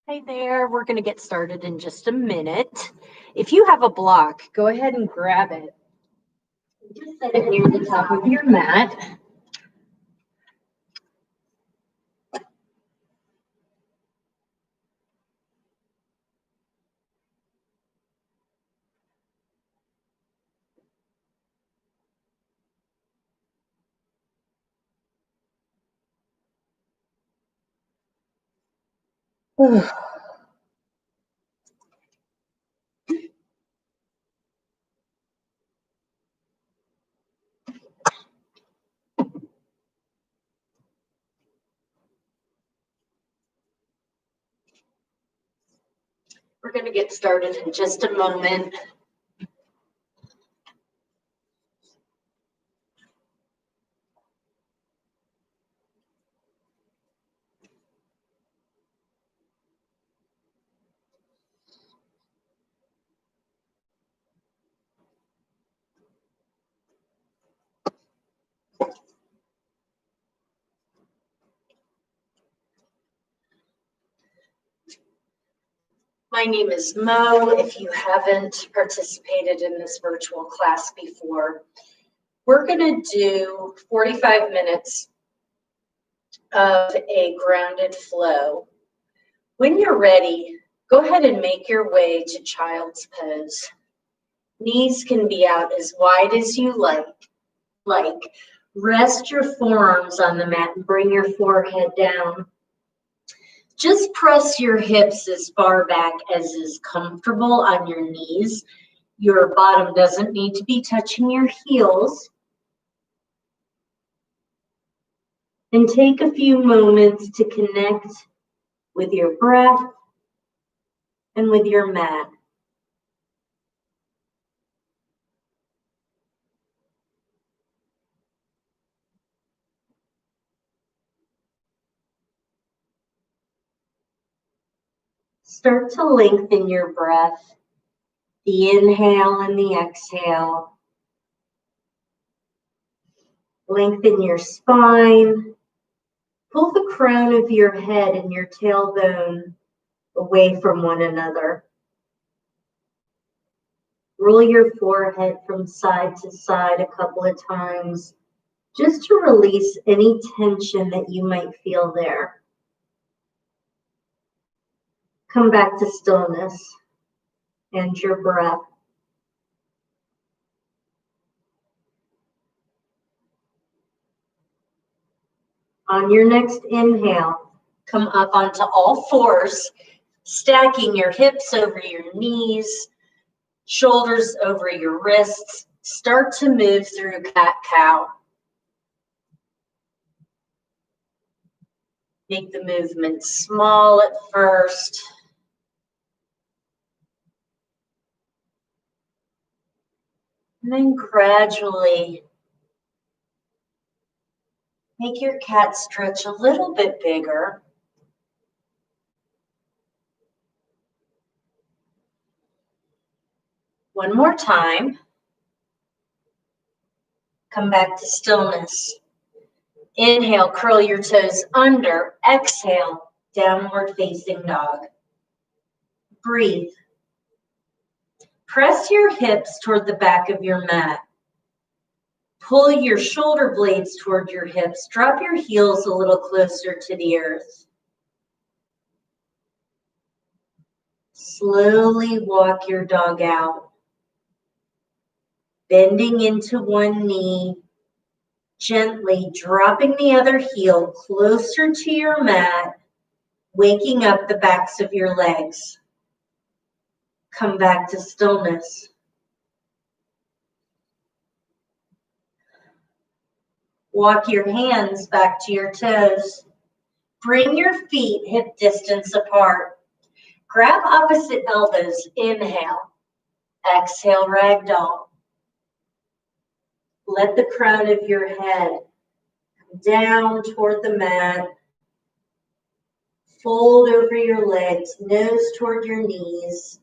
Hey there, we're going to get started in just a minute. If you have a block, go ahead and grab it. Just set it near the top of your mat. We're going to get started in just a moment. My name is Mo. If you haven't participated in this virtual class before, we're going to do 45 minutes of a grounded flow. When you're ready, go ahead and make your way to child's pose. Knees can be out as wide as you like. Rest your forearms on the mat and bring your forehead down. Just press your hips as far back as is comfortable on your knees. Your bottom doesn't need to be touching your heels. And take a few moments to connect with your breath and with your mat. Start to lengthen your breath, the inhale and the exhale. Lengthen your spine. Pull the crown of your head and your tailbone away from one another. Roll your forehead from side to side a couple of times, just to release any tension that you might feel there. Come back to stillness and your breath. On your next inhale, come up onto all fours, stacking your hips over your knees, shoulders over your wrists. Start to move through cat-cow. Make the movement small at first. And then gradually make your cat stretch a little bit bigger. One more time. Come back to stillness. Inhale, curl your toes under. Exhale, downward facing dog. Breathe. Press your hips toward the back of your mat. Pull your shoulder blades toward your hips. Drop your heels a little closer to the earth. Slowly walk your dog out. Bending into one knee, gently dropping the other heel closer to your mat, waking up the backs of your legs. Come back to stillness. Walk your hands back to your toes. Bring your feet hip distance apart. Grab opposite elbows. Inhale. Exhale, ragdoll. Let the crown of your head come down toward the mat. Fold over your legs, nose toward your knees.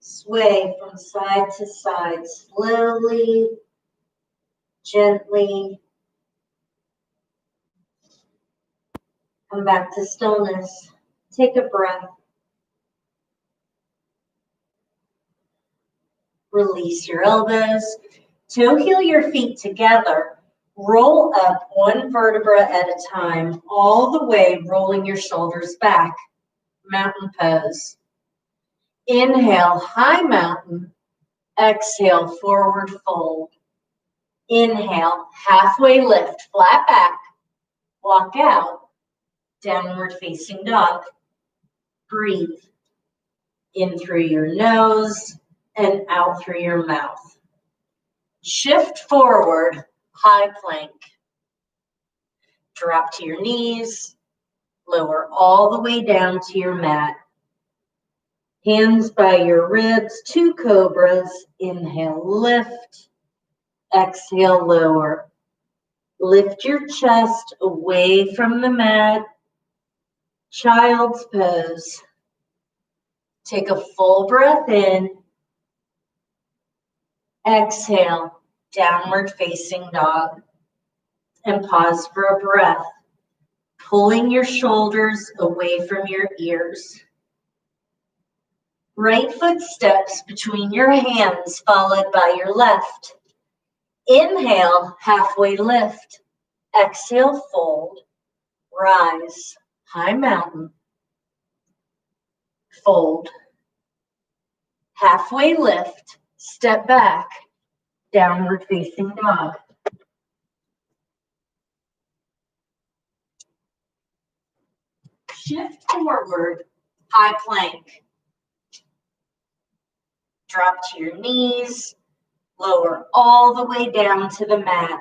Sway from side to side, slowly, gently. Come back to stillness. Take a breath. Release your elbows. Toe heel your feet together. Roll up one vertebra at a time, all the way rolling your shoulders back. Mountain pose. Inhale, high mountain. Exhale, forward fold. Inhale, halfway lift, flat back. Walk out, downward facing dog. Breathe. In through your nose and out through your mouth. Shift forward, high plank. Drop to your knees. Lower all the way down to your mat. Hands by your ribs, 2 cobras. Inhale, lift. Exhale, lower. Lift your chest away from the mat. Child's pose. Take a full breath in. Exhale, downward facing dog. And pause for a breath. Pulling your shoulders away from your ears. Right foot steps between your hands, followed by your left. Inhale, halfway lift. Exhale, fold. Rise, high mountain. Fold. Halfway lift, step back, downward facing dog. Shift forward, high plank. Drop to your knees, lower all the way down to the mat.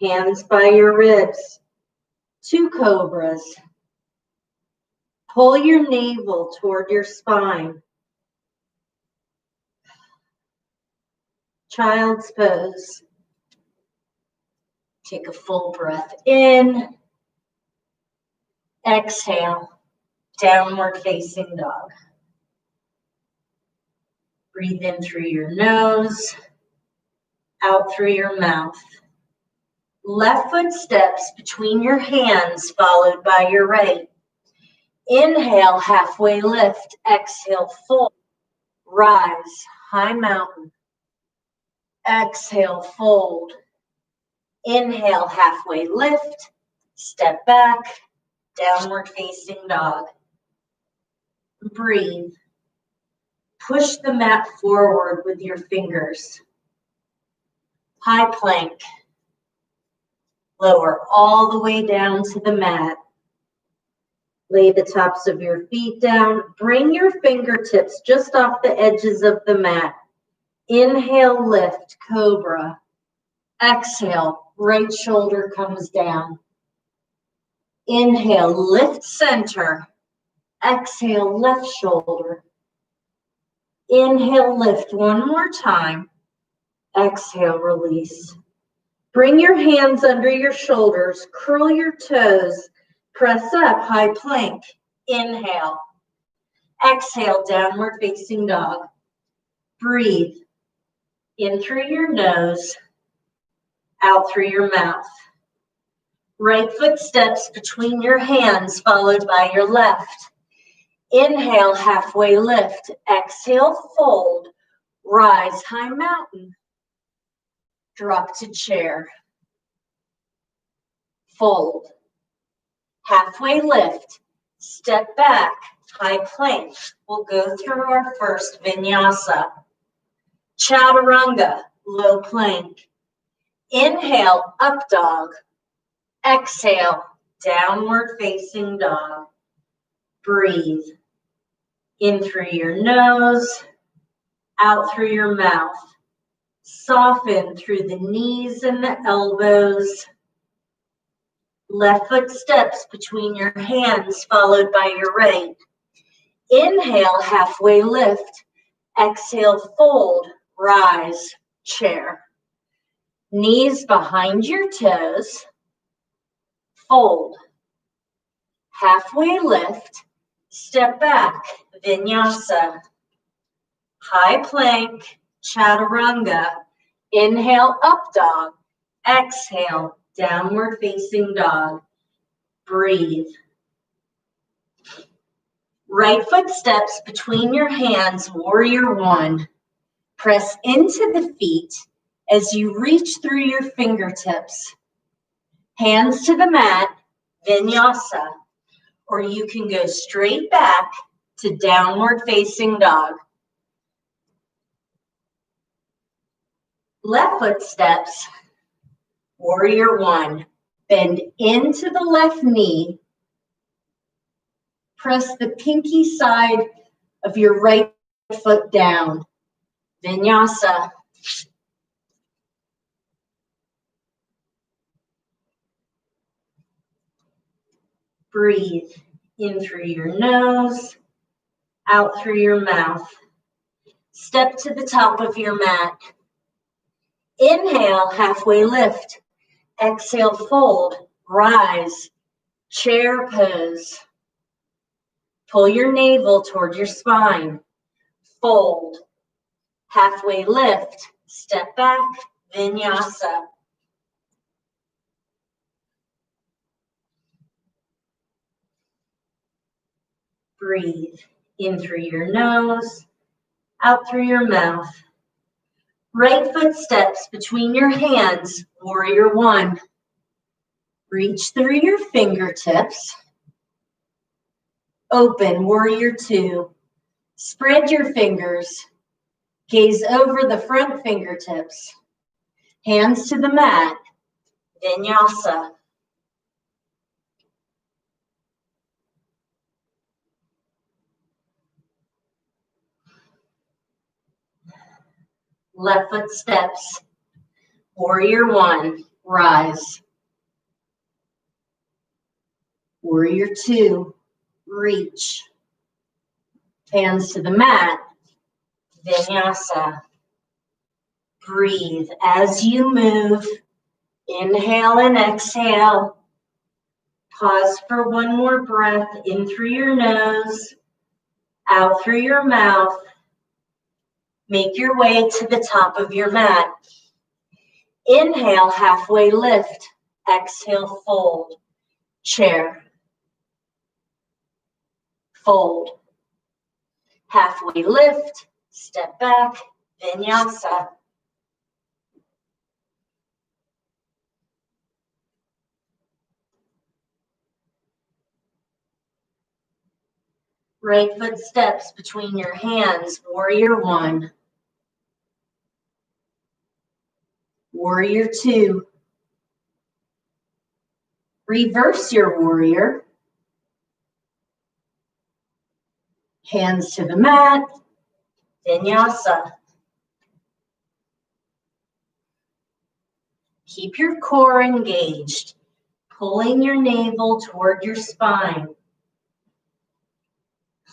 Hands by your ribs, 2 cobras. Pull your navel toward your spine. Child's pose. Take a full breath in. Exhale, downward facing dog. Breathe in through your nose, out through your mouth. Left foot steps between your hands, followed by your right. Inhale, halfway lift. Exhale, fold. Rise, high mountain. Exhale, fold. Inhale, halfway lift. Step back, downward facing dog. Breathe. Push the mat forward with your fingers. High plank. Lower all the way down to the mat. Lay the tops of your feet down. Bring your fingertips just off the edges of the mat. Inhale, lift, cobra. Exhale, right shoulder comes down. Inhale, lift center. Exhale, left shoulder. Inhale, lift one more time. Exhale, release. Bring your hands under your shoulders, curl your toes, press up, high plank. Inhale. Exhale, downward facing dog. Breathe. In through your nose, out through your mouth. Right foot steps between your hands, followed by your left. Inhale, halfway lift. Exhale, fold. Rise, high mountain. Drop to chair. Fold. Halfway lift. Step back, high plank. We'll go through our first vinyasa. Chaturanga, low plank. Inhale, up dog. Exhale, downward facing dog. Breathe. In through your nose, out through your mouth. Soften through the knees and the elbows. Left foot steps between your hands, followed by your right. Inhale, halfway lift. Exhale, fold, rise, chair. Knees behind your toes. Fold. Halfway lift. Step back, vinyasa. High plank, chaturanga. Inhale, up dog. Exhale, downward facing dog. Breathe. Right foot steps between your hands, warrior one. Press into the feet as you reach through your fingertips. Hands to the mat, vinyasa, or you can go straight back to downward facing dog. Left foot steps, warrior one. Bend into the left knee. Press the pinky side of your right foot down. Vinyasa. Breathe in through your nose, out through your mouth. Step to the top of your mat. Inhale, halfway lift. Exhale, fold, rise, chair pose. Pull your navel toward your spine. Fold, halfway lift, step back, vinyasa. Breathe in through your nose, out through your mouth. Right foot steps between your hands, warrior one. Reach through your fingertips. Open, warrior two. Spread your fingers. Gaze over the front fingertips. Hands to the mat, vinyasa. Left foot steps, warrior one, rise. Warrior two, reach. Hands to the mat, vinyasa. Breathe as you move. Inhale and exhale. Pause for one more breath in through your nose, out through your mouth. Make your way to the top of your mat. Inhale, halfway lift. Exhale, fold. Chair. Fold. Halfway lift. Step back. Vinyasa. Right foot steps between your hands, warrior one. Warrior two. Reverse your warrior. Hands to the mat, vinyasa. Keep your core engaged, pulling your navel toward your spine.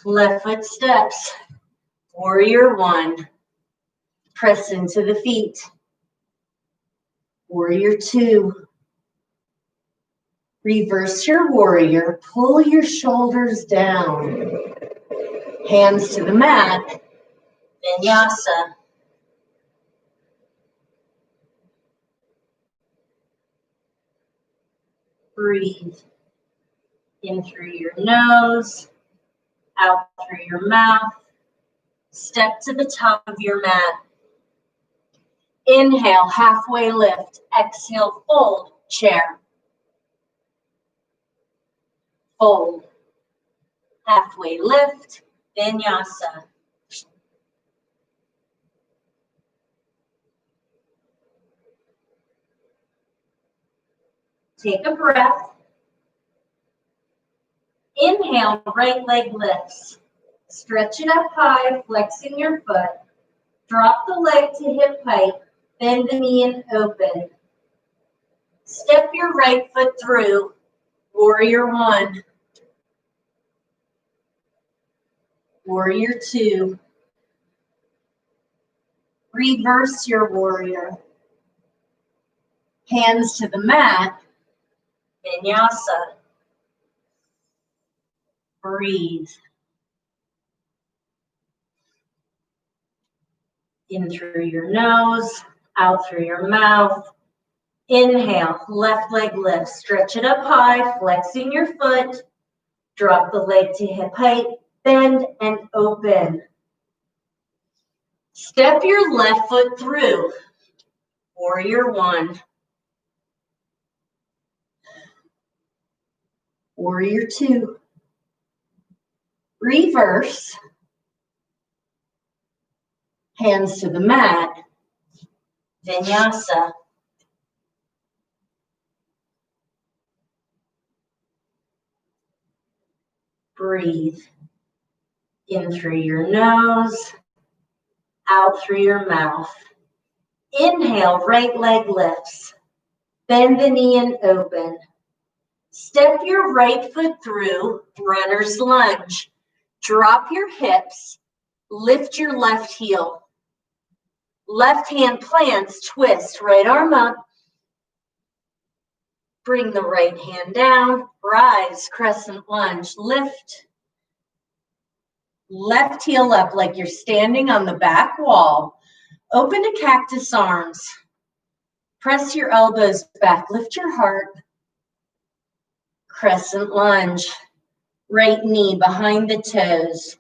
Left foot steps, warrior one. Press into the feet. Warrior two. Reverse your warrior, pull your shoulders down. Hands to the mat, vinyasa. Breathe in through your nose, out through your mouth. Step to the top of your mat. Inhale, halfway lift. Exhale, fold, chair. Fold. Halfway lift, vinyasa. Take a breath. Inhale, right leg lifts. Stretch it up high, flexing your foot. Drop the leg to hip height, bend the knee and open. Step your right foot through, warrior one. Warrior two. Reverse your warrior. Hands to the mat, vinyasa. Breathe. In through your nose, out through your mouth. Inhale, left leg lifts. Stretch it up high, flexing your foot. Drop the leg to hip height, bend and open. Step your left foot through, warrior one. Warrior two. Reverse. Hands to the mat. Vinyasa. Breathe. In through your nose, out through your mouth. Inhale, right leg lifts. Bend the knee and open. Step your right foot through, runner's lunge. Drop your hips, lift your left heel. Left hand plants, twist, right arm up. Bring the right hand down, rise, crescent lunge, lift. Left heel up like you're standing on the back wall. Open to cactus arms. Press your elbows back, lift your heart. Crescent lunge. Right knee behind the toes.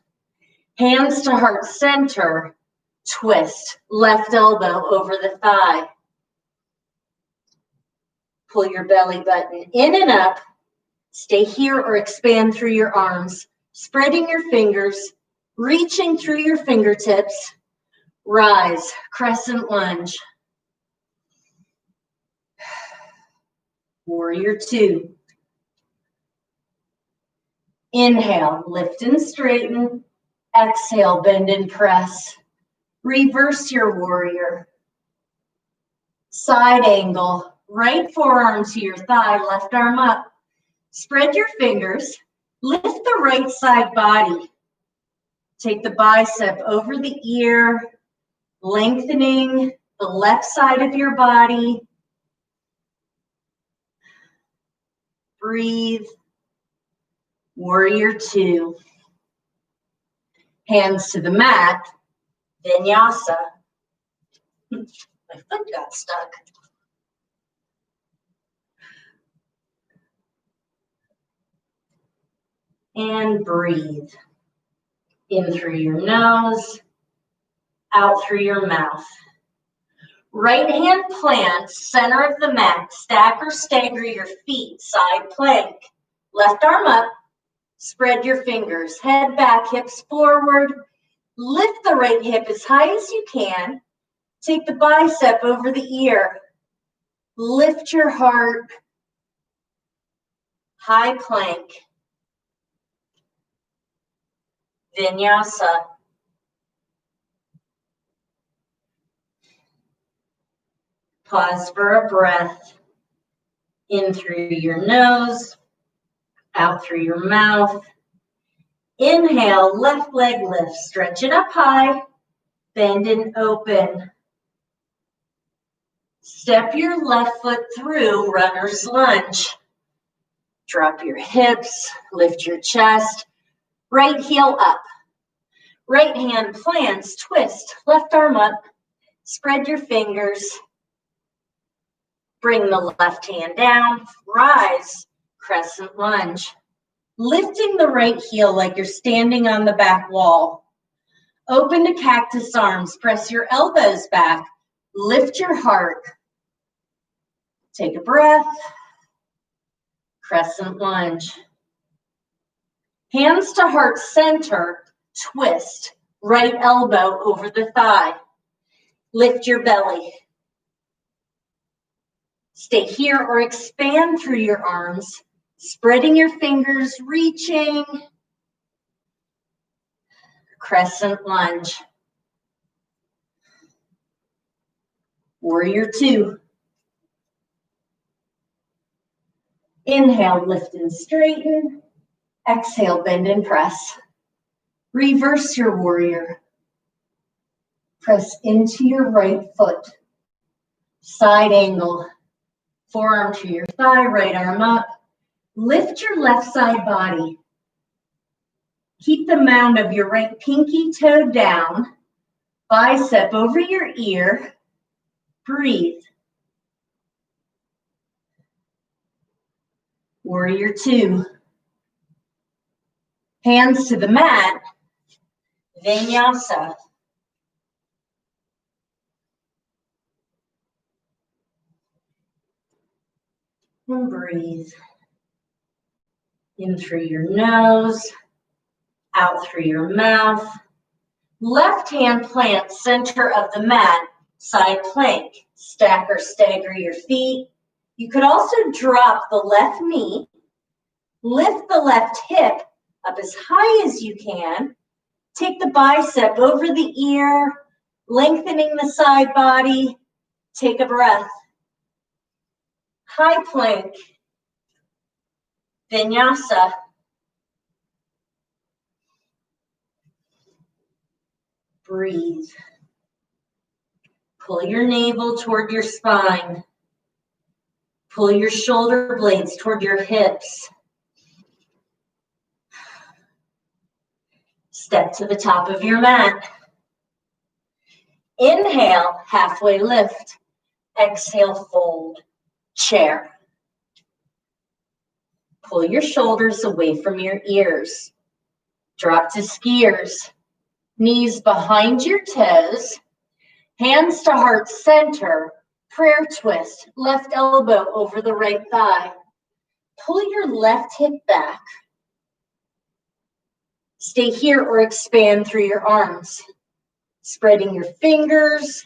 Hands to heart center. Twist. Left elbow over the thigh. Pull your belly button in and up. Stay here or expand through your arms. Spreading your fingers. Reaching through your fingertips. Rise. Crescent lunge. Warrior two. Inhale, lift and straighten. Exhale, bend and press. Reverse your warrior. Side angle, right forearm to your thigh, left arm up. Spread your fingers. Lift the right side body. Take the bicep over the ear, lengthening the left side of your body. Breathe. Warrior two. Hands to the mat. Vinyasa. My foot got stuck. And breathe. In through your nose, out through your mouth. Right hand plant, center of the mat. Stack or stagger your feet, side plank. Left arm up, spread your fingers. Head back, hips forward. Lift the right hip as high as you can. Take the bicep over the ear. Lift your heart. High plank. Vinyasa. Pause for a breath. In through your nose, out through your mouth. Inhale, left leg lift. Stretch it up high. Bend and open. Step your left foot through, runner's lunge. Drop your hips, lift your chest. Right heel up. Right hand plants, twist. Left arm up. Spread your fingers. Bring the left hand down. Rise, crescent lunge. Lifting the right heel like you're standing on the back wall. Open to cactus arms. Press your elbows back. Lift your heart. Take a breath. Crescent lunge. Hands to heart center. Twist. Right elbow over the thigh. Lift your belly. Stay here or expand through your arms. Spreading your fingers, reaching. Crescent lunge. Warrior two. Inhale, lift and straighten. Exhale, bend and press. Reverse your warrior. Press into your right foot. Side angle. Forearm to your thigh, right arm up. Lift your left side body. Keep the mound of your right pinky toe down. Bicep over your ear. Breathe. Warrior two. Hands to the mat, Vinyasa. And breathe. In through your nose, out through your mouth. Left hand plant center of the mat, side plank. Stack or stagger your feet. You could also drop the left knee, lift the left hip up as high as you can. Take the bicep over the ear, lengthening the side body. Take a breath. High plank, Vinyasa. Breathe. Pull your navel toward your spine. Pull your shoulder blades toward your hips. Step to the top of your mat. Inhale, halfway lift. Exhale, fold, chair. Pull your shoulders away from your ears. Drop to skiers. Knees behind your toes. Hands to heart center. Prayer twist. Left elbow over the right thigh. Pull your left hip back. Stay here or expand through your arms. Spreading your fingers.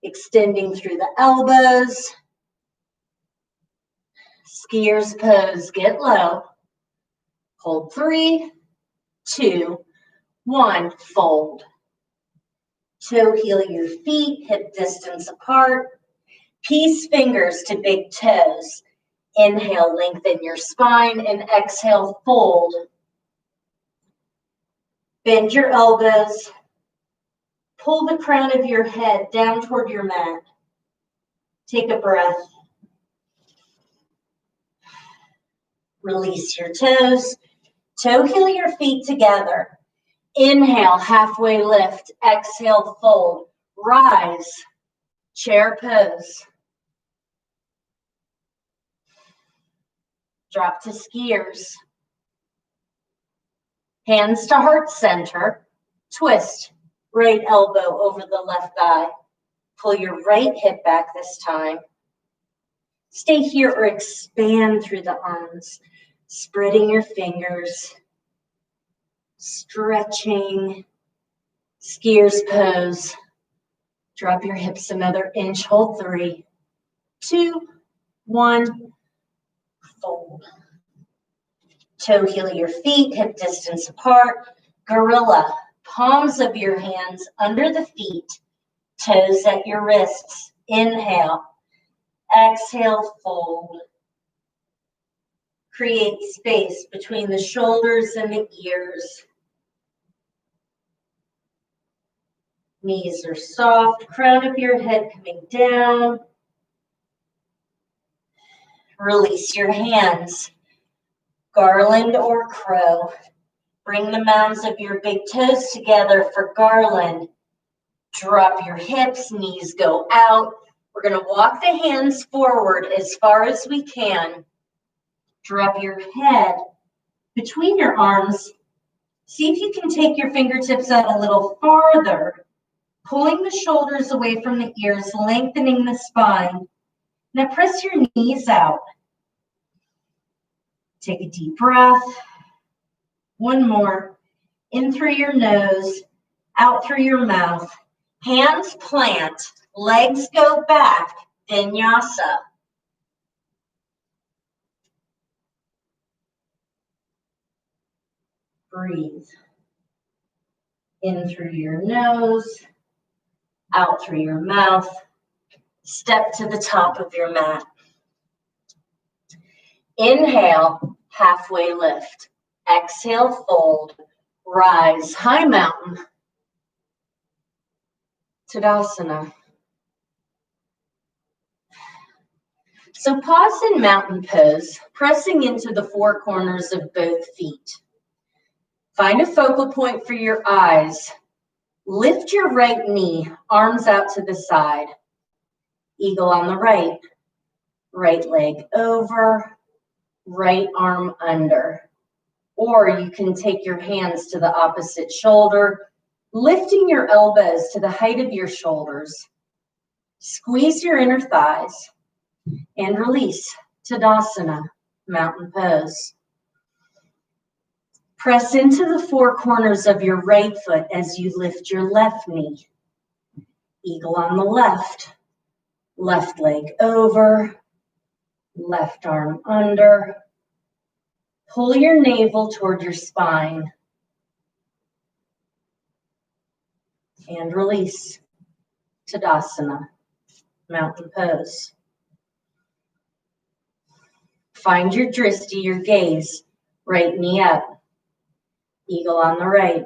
Extending through the elbows. Skiers pose, get low. Hold 3, 2, 1, fold. Toe heel your feet, hip distance apart. Peace fingers to big toes. Inhale, lengthen your spine, and exhale, fold. Bend your elbows. Pull the crown of your head down toward your mat. Take a breath. Release your toes. Toe heel your feet together. Inhale, halfway lift. Exhale, fold. Rise, chair pose. Drop to skiers. Hands to heart center. Twist. Right elbow over the left thigh. Pull your right hip back this time. Stay here or expand through the arms. Spreading your fingers. Stretching. Skiers pose. Drop your hips another inch. Hold 3, 2, 1. Fold. Toe heel your feet, hip distance apart. Gorilla. Palms of your hands under the feet. Toes at your wrists. Inhale. Exhale, fold. Create space between the shoulders and the ears. Knees are soft, crown of your head coming down. Release your hands. Garland or crow. Bring the mounds of your big toes together for garland. Drop your hips, knees go out. We're going to walk the hands forward as far as we can. Drop your head between your arms. See if you can take your fingertips out a little farther. Pulling the shoulders away from the ears, lengthening the spine. Now press your knees out. Take a deep breath. One more. In through your nose, out through your mouth. Hands plant, legs go back, Vinyasa. Breathe. In through your nose, out through your mouth. Step to the top of your mat. Inhale, halfway lift. Exhale, fold. Rise, high mountain. Tadasana. So pause in mountain pose, pressing into the four corners of both feet. Find a focal point for your eyes. Lift your right knee, arms out to the side. Eagle on the right. Right leg over, right arm under. Or you can take your hands to the opposite shoulder, lifting your elbows to the height of your shoulders. Squeeze your inner thighs and release. Tadasana, mountain pose. Press into the four corners of your right foot as you lift your left knee. Eagle on the left leg over, left arm under. Pull your navel toward your spine and release. Tadasana, mountain pose. Find your drishti, your gaze, right knee up. Eagle on the right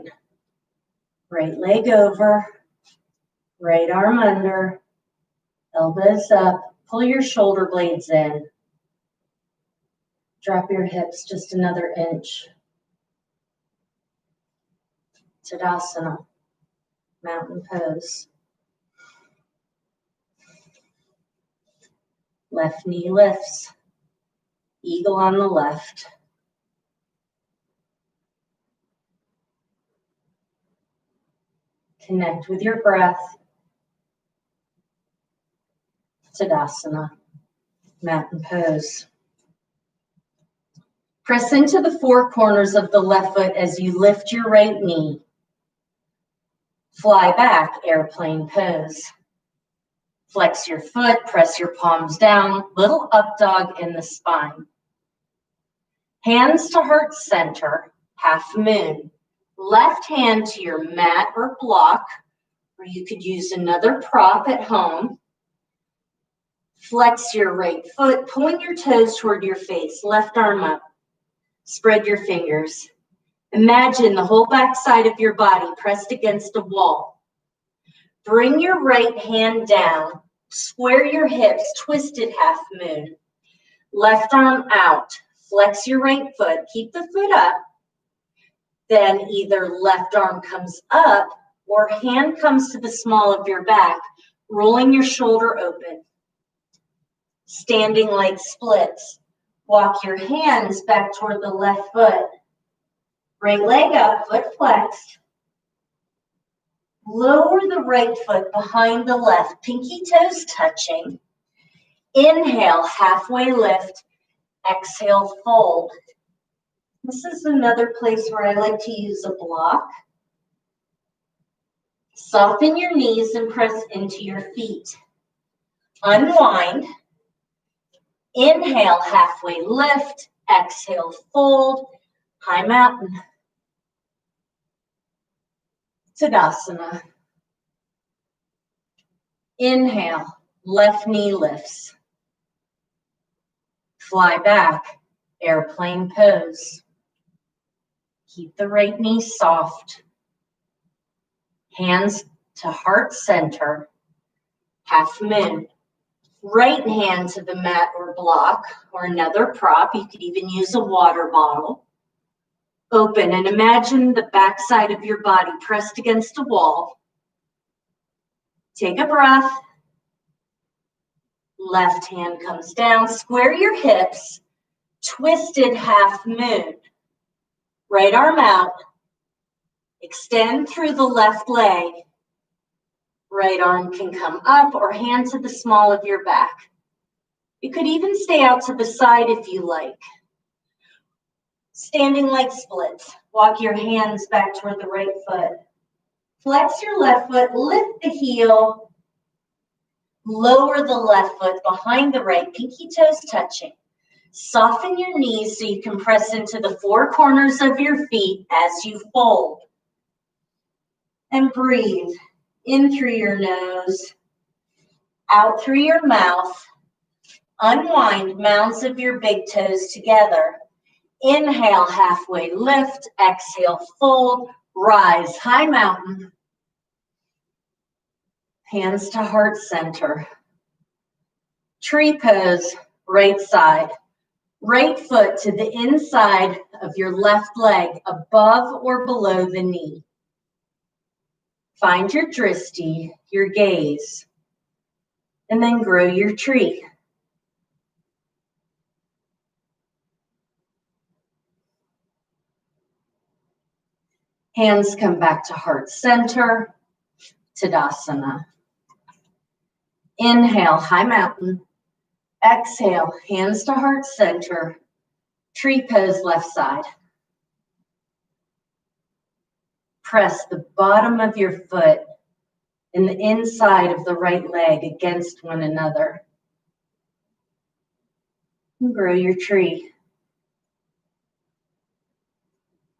leg over, right arm under, elbows up. Pull your shoulder blades in. Drop your hips just another inch. Tadasana, mountain pose. Left knee lifts. Eagle on the left. Connect with your breath. Tadasana, mountain pose. Press into the four corners of the left foot as you lift your right knee. Fly back, airplane pose. Flex your foot, press your palms down, little up dog in the spine. Hands to heart center, half moon. Left hand to your mat or block, or you could use another prop at home. Flex your right foot, pulling your toes toward your face, left arm up. Spread your fingers. Imagine the whole back side of your body pressed against a wall. Bring your right hand down, square your hips, twisted half moon. Left arm out, flex your right foot, keep the foot up. Then either left arm comes up or hand comes to the small of your back, rolling your shoulder open. Standing like splits. Walk your hands back toward the left foot. Right leg up, foot flexed. Lower the right foot behind the left, pinky toes touching. Inhale, halfway lift. Exhale, fold. This is another place where I like to use a block. Soften your knees and press into your feet. Unwind. Inhale, halfway lift. Exhale, fold. High mountain. Tadasana. Inhale, left knee lifts. Fly back, airplane pose. Keep the right knee soft. Hands to heart center, half moon. Right hand to the mat or block or another prop. You could even use a water bottle. Open and imagine the back side of your body pressed against a wall. Take a breath. Left hand comes down. Square your hips. Twisted half moon. Right arm out. Extend through the left leg. Right arm can come up or hand to the small of your back. You could even stay out to the side if you like. Standing like splits. Walk your hands back toward the right foot. Flex your left foot, lift the heel. Lower the left foot behind the right, pinky toes touching. Soften your knees so you can press into the four corners of your feet as you fold. And breathe. In through your nose, out through your mouth. Unwind mounds of your big toes together. Inhale, halfway lift. Exhale, fold. Rise, high mountain. Hands to heart center. Tree pose, right side. Right foot to the inside of your left leg, above or below the knee. Find your drishti, your gaze, and then grow your tree. Hands come back to heart center, Tadasana. Inhale, high mountain. Exhale, hands to heart center, tree pose left side. Press the bottom of your foot and the inside of the right leg against one another. And grow your tree.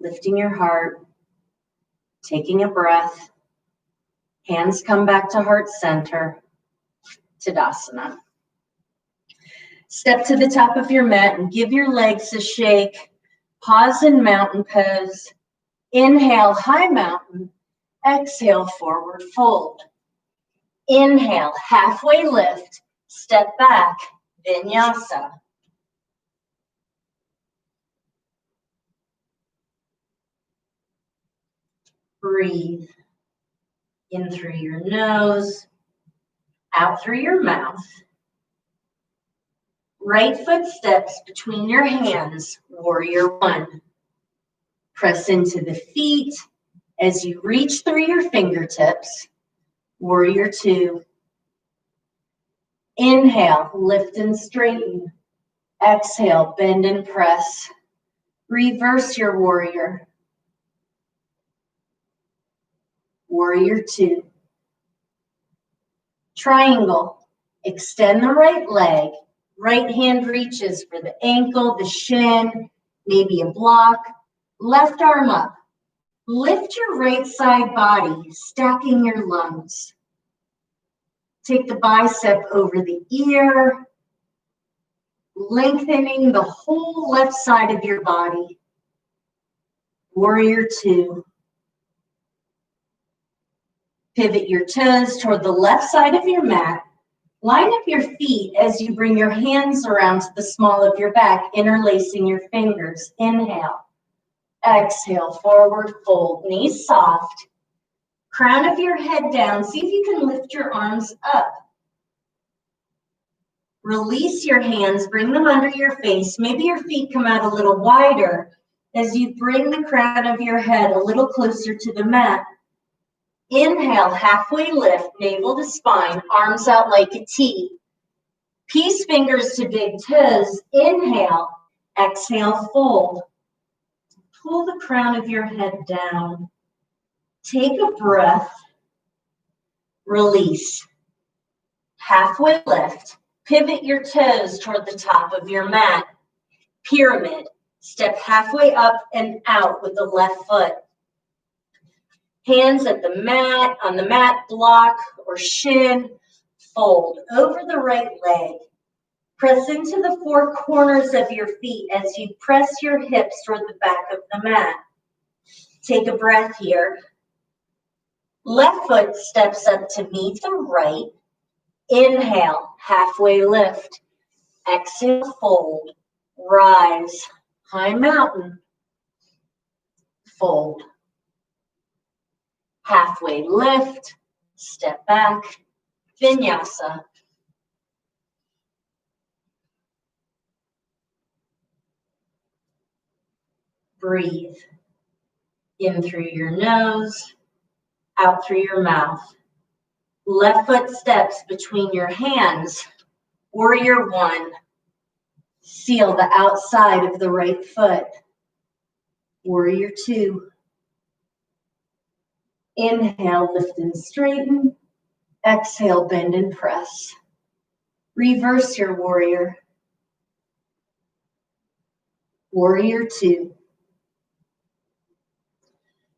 Lifting your heart, taking a breath. Hands come back to heart center, Tadasana. Step to the top of your mat and give your legs a shake. Pause in mountain pose. Inhale, high mountain. Exhale, forward fold. Inhale, halfway lift. Step back, vinyasa. Breathe in through your nose, out through your mouth. Right foot steps between your hands, warrior one. Press into the feet as you reach through your fingertips, warrior two. Inhale, lift and straighten. Exhale, bend and press. Reverse your warrior. Warrior two. Triangle, extend the right leg. Right hand reaches for the ankle, the shin, maybe a block. Left arm up. Lift your right side body, stacking your lungs. Take the bicep over the ear, lengthening the whole left side of your body. Warrior two. Pivot your toes toward the left side of your mat. Line up your feet as you bring your hands around to the small of your back, interlacing your fingers. Inhale. Exhale, forward fold, knees soft. Crown of your head down. See if you can lift your arms up. Release your hands, bring them under your face. Maybe your feet come out a little wider as you bring the crown of your head a little closer to the mat. Inhale, halfway lift, navel to spine, arms out like a T. Peace fingers to big toes. Inhale, exhale, fold. Pull the crown of your head down. Take a breath. Release. Halfway lift. Pivot your toes toward the top of your mat. Pyramid. Step halfway up and out with the left foot. Hands at the mat, on the mat block or shin. Fold over the right leg. Press into the four corners of your feet as you press your hips toward the back of the mat. Take a breath here. Left foot steps up to meet the right. Inhale, halfway lift. Exhale, fold. Rise, high mountain. Fold. Halfway lift, step back, vinyasa. Breathe in through your nose, out through your mouth. Left foot steps between your hands, warrior one. Seal the outside of the right foot, warrior two. Inhale, lift and straighten. Exhale, bend and press. Reverse your warrior. Warrior two.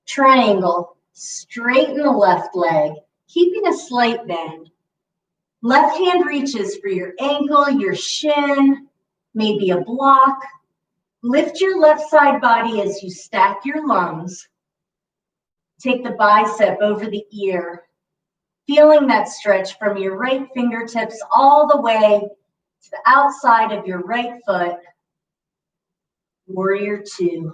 Triangle, straighten the left leg, keeping a slight bend. Left hand reaches for your ankle, your shin, maybe a block. Lift your left side body as you stack your lungs. Take the bicep over the ear, feeling that stretch from your right fingertips all the way to the outside of your right foot. Warrior two.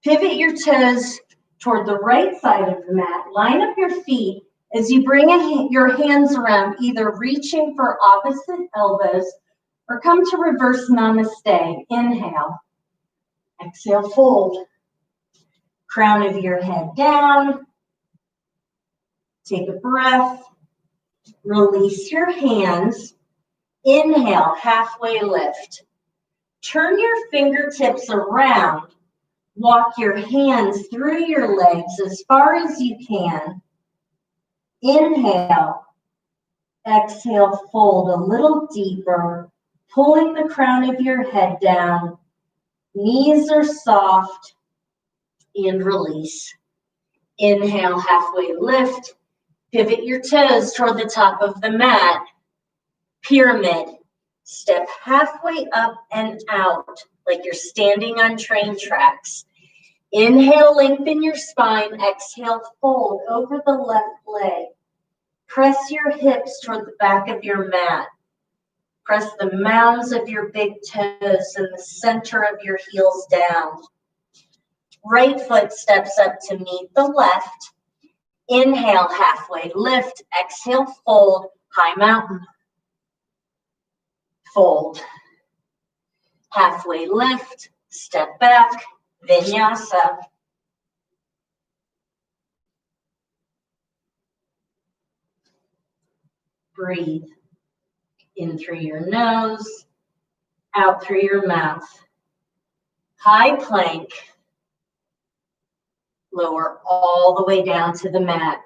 Pivot your toes toward the right side of the mat. Line up your feet as you bring your hands around, either reaching for opposite elbows or come to reverse namaste. Inhale. Exhale, fold. Crown of your head down. Take a breath. Release your hands. Inhale, halfway lift. Turn your fingertips around. Walk your hands through your legs as far as you can. Inhale. Exhale, fold a little deeper, pulling the crown of your head down. Knees are soft, and release. Inhale, halfway lift. Pivot your toes toward the top of the mat. Pyramid. Step halfway up and out like you're standing on train tracks. Inhale, lengthen your spine. Exhale, fold over the left leg. Press your hips toward the back of your mat. Press the mounds of your big toes and the center of your heels down. Right foot steps up to meet the left. Inhale, halfway lift. Exhale, fold, high mountain. Fold. Halfway lift, step back, vinyasa. Breathe. In through your nose, out through your mouth. High plank. Lower all the way down to the mat.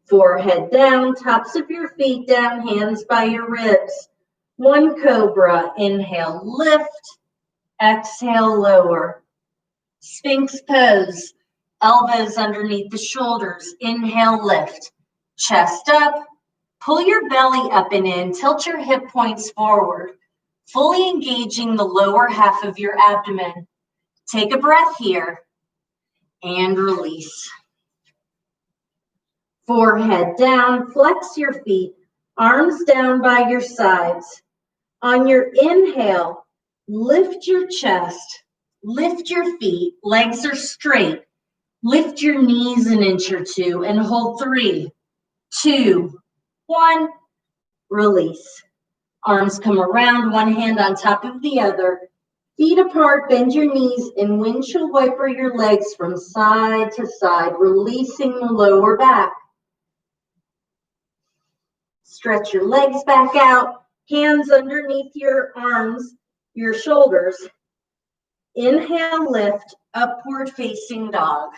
Forehead down, tops of your feet down, hands by your ribs. One cobra. Inhale, lift. Exhale, lower. Sphinx pose. Elbows underneath the shoulders. Inhale, lift. Chest up. Pull your belly up and in. Tilt your hip points forward, fully engaging the lower half of your abdomen. Take a breath here and release. Forehead down, flex your feet, arms down by your sides. On your inhale, lift your chest, lift your feet, legs are straight. Lift your knees an inch or two and hold 3, 2, 1, release. Arms come around, one hand on top of the other. Feet apart, bend your knees and windshield wiper your legs from side to side, releasing the lower back. Stretch your legs back out, hands underneath your arms, your shoulders. Inhale, lift, upward facing dog.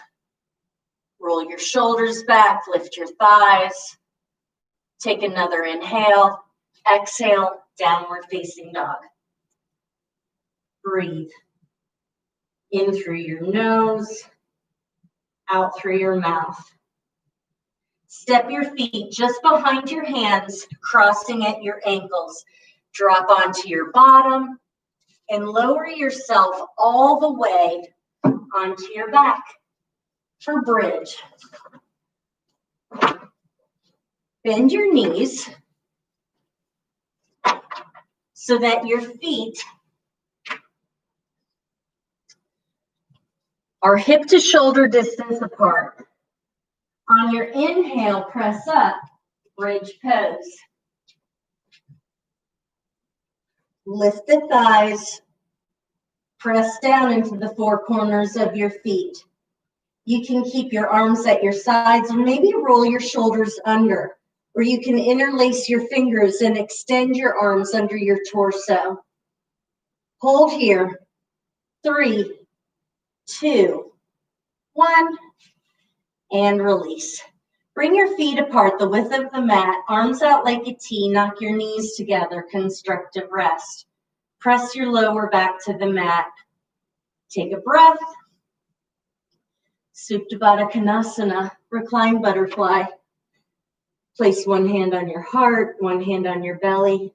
Roll your shoulders back, lift your thighs. Take another inhale, exhale, downward facing dog. Breathe. In through your nose, out through your mouth. Step your feet just behind your hands, crossing at your ankles. Drop onto your bottom and lower yourself all the way onto your back for bridge. Bend your knees so that your feet are hip to shoulder distance apart. On your inhale, press up, bridge pose. Lift the thighs, press down into the 4 corners of your feet. You can keep your arms at your sides and maybe roll your shoulders under, or you can interlace your fingers and extend your arms under your torso. Hold here. 3, 2, 1, and release. Bring your feet apart the width of the mat, arms out like a T, knock your knees together, constructive rest. Press your lower back to the mat. Take a breath. Supta Baddha Konasana, recline butterfly. Place one hand on your heart, one hand on your belly,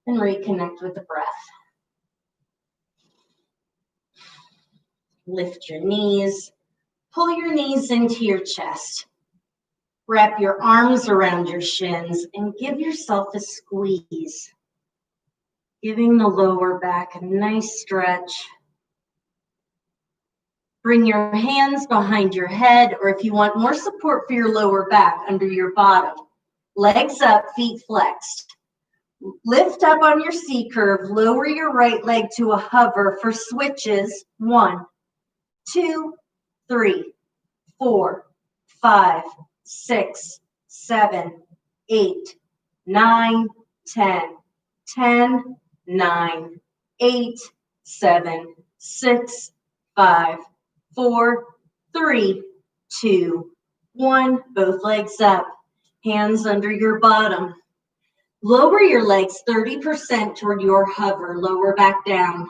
and reconnect with the breath. Lift your knees. Pull your knees into your chest. Wrap your arms around your shins and give yourself a squeeze. Giving the lower back a nice stretch. Bring your hands behind your head, or if you want more support for your lower back, under your bottom. Legs up, feet flexed. Lift up on your C curve. Lower your right leg to a hover for switches. 1, 2, 3, 4, 5, 6, 7, 8, 9, 10, 10, 9, 8, 7, 6, 5, 4, 3, 2, 1. Both legs up, hands under your bottom. Lower your legs 30% toward your hover, lower back down.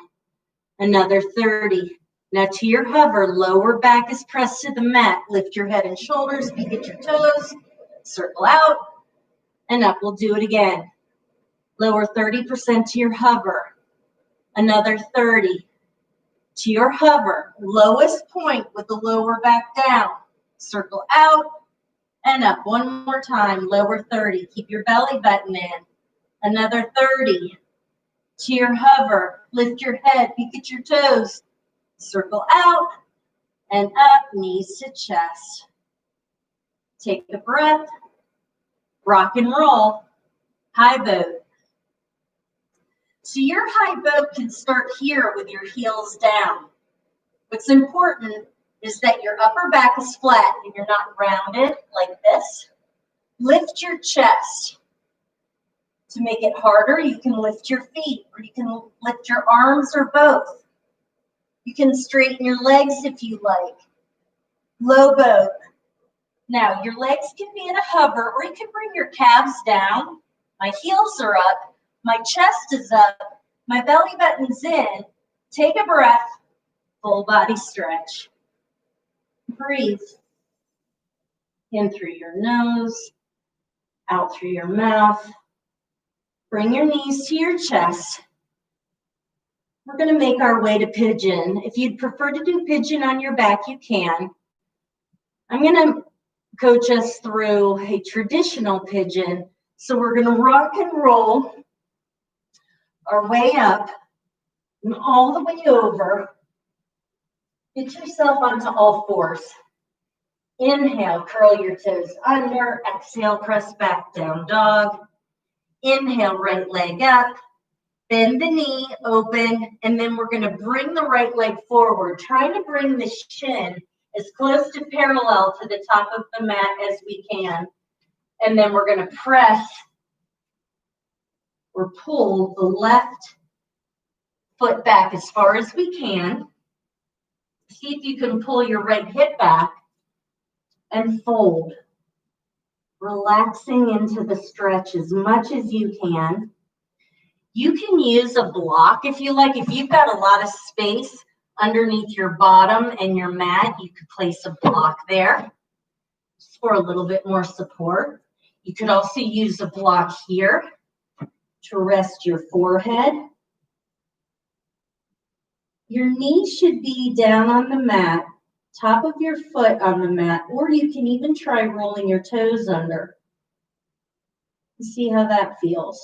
Another 30. Now to your hover, lower back is pressed to the mat. Lift your head and shoulders, peek at your toes, circle out, and up. We'll do it again. Lower 30% to your hover. Another 30. To your hover, lowest point with the lower back down. Circle out and up. One more time, lower 30. Keep your belly button in. Another 30. To your hover, lift your head, peek at your toes. Circle out and up, knees to chest. Take a breath. Rock and roll. High boat. So your high boat can start here with your heels down. What's important is that your upper back is flat and you're not rounded like this. Lift your chest. To make it harder, you can lift your feet or you can lift your arms or both. You can straighten your legs if you like. Low boat. Now, your legs can be in a hover or you can bring your calves down. My heels are up. My chest is up. My belly button's in. Take a breath. Full body stretch. Breathe. In through your nose, out through your mouth. Bring your knees to your chest. We're going to make our way to pigeon. If you'd prefer to do pigeon on your back, you can. I'm going to coach us through a traditional pigeon. So we're going to rock and roll our way up and all the way over. Get yourself onto all fours. Inhale, curl your toes under. Exhale, press back, down dog. Inhale, right leg up. Bend the knee, open, and then we're going to bring the right leg forward, trying to bring the shin as close to parallel to the top of the mat as we can. And then we're going to press or pull the left foot back as far as we can. See if you can pull your right hip back and fold. Relaxing into the stretch as much as you can. You can use a block if you like. If you've got a lot of space underneath your bottom and your mat, you could place a block there just for a little bit more support. You could also use a block here to rest your forehead. Your knees should be down on the mat, top of your foot on the mat, or you can even try rolling your toes under. See how that feels.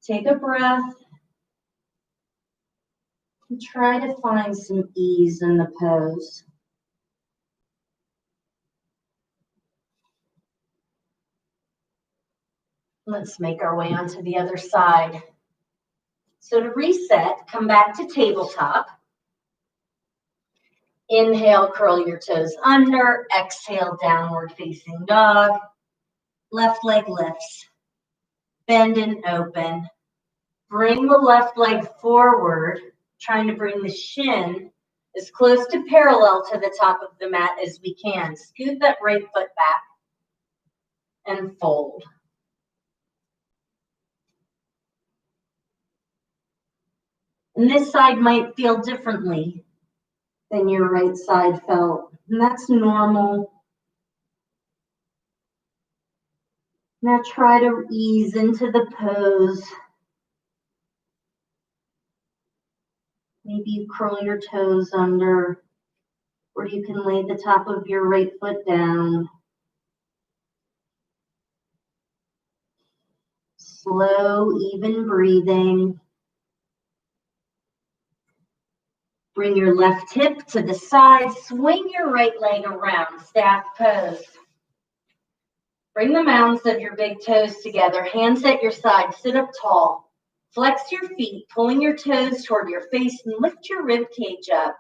Take a breath and try to find some ease in the pose. Let's make our way onto the other side. So to reset, come back to tabletop. Inhale, curl your toes under. Exhale, downward facing dog. Left leg lifts. Bend and open. Bring the left leg forward, trying to bring the shin as close to parallel to the top of the mat as we can. Scoot that right foot back and fold. And this side might feel differently than your right side felt, and that's normal. Now try to ease into the pose. Maybe you curl your toes under, or you can lay the top of your right foot down. Slow, even breathing. Bring your left hip to the side. Swing your right leg around, staff pose. Bring the mounds of your big toes together, hands at your side, sit up tall. Flex your feet, pulling your toes toward your face and lift your rib cage up.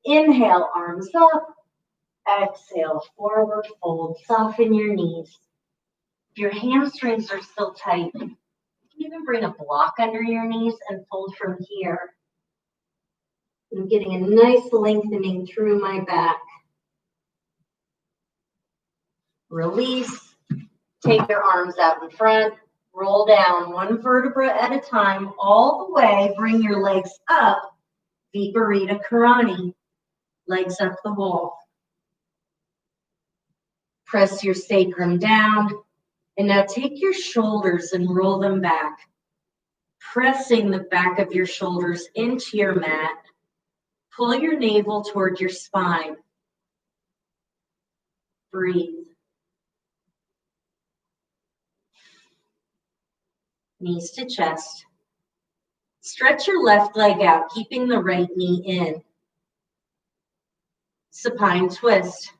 Inhale, arms up. Exhale, forward fold. Soften your knees. If your hamstrings are still tight, you can even bring a block under your knees and fold from here. I'm getting a nice lengthening through my back. Release. Take your arms out in front. Roll down one vertebra at a time all the way. Bring your legs up. Viparita Karani. Legs up the wall. Press your sacrum down. And now take your shoulders and roll them back. Pressing the back of your shoulders into your mat. Pull your navel toward your spine. Breathe. Knees to chest. Stretch your left leg out, keeping the right knee in. Supine twist.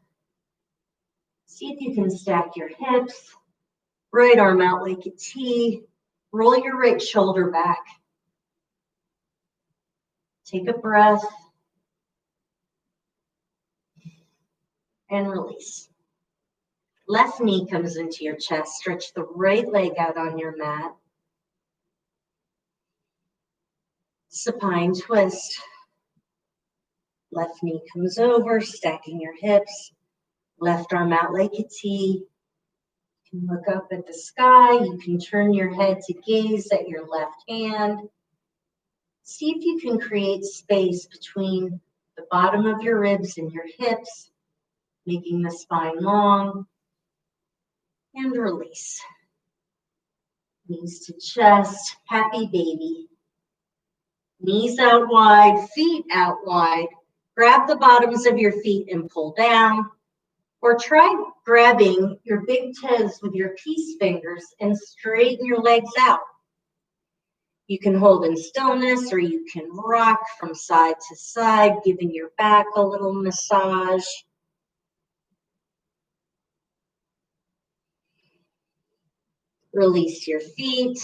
See if you can stack your hips. Right arm out like a T. Roll your right shoulder back. Take a breath. And release. Left knee comes into your chest. Stretch the right leg out on your mat. Supine twist. Left knee comes over, stacking your hips. Left arm out like a T. You can look up at the sky. You can turn your head to gaze at your left hand. See if you can create space between the bottom of your ribs and your hips, making the spine long. And release. Knees to chest, happy baby. Knees out wide, feet out wide. Grab the bottoms of your feet and pull down. Or try grabbing your big toes with your peace fingers and straighten your legs out. You can hold in stillness or you can rock from side to side, giving your back a little massage. Release your feet.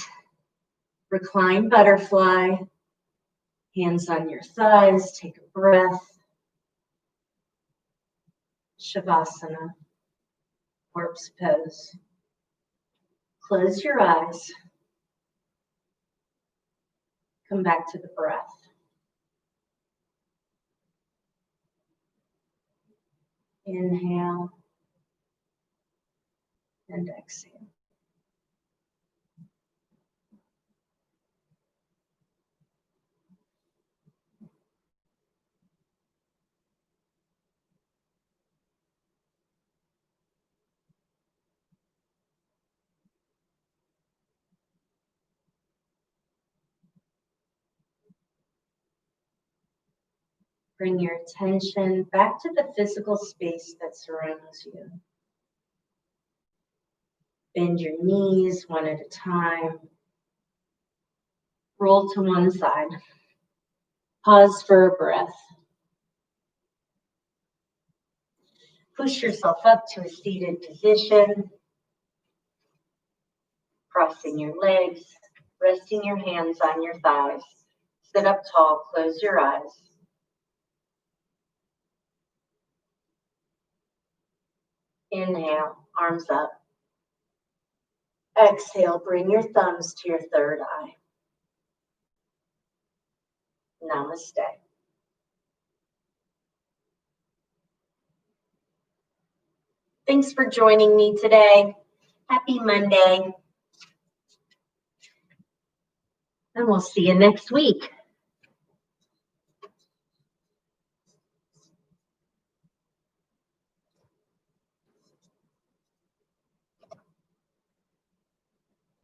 Recline butterfly. Hands on your thighs. Take a breath. Shavasana. Corpse pose. Close your eyes. Come back to the breath. Inhale and exhale. Bring your attention back to the physical space that surrounds you. Bend your knees one at a time. Roll to one side. Pause for a breath. Push yourself up to a seated position. Crossing your legs, resting your hands on your thighs. Sit up tall, close your eyes. Inhale, arms up. Exhale, bring your thumbs to your third eye. Namaste. Thanks for joining me today. Happy Monday. And we'll see you next week.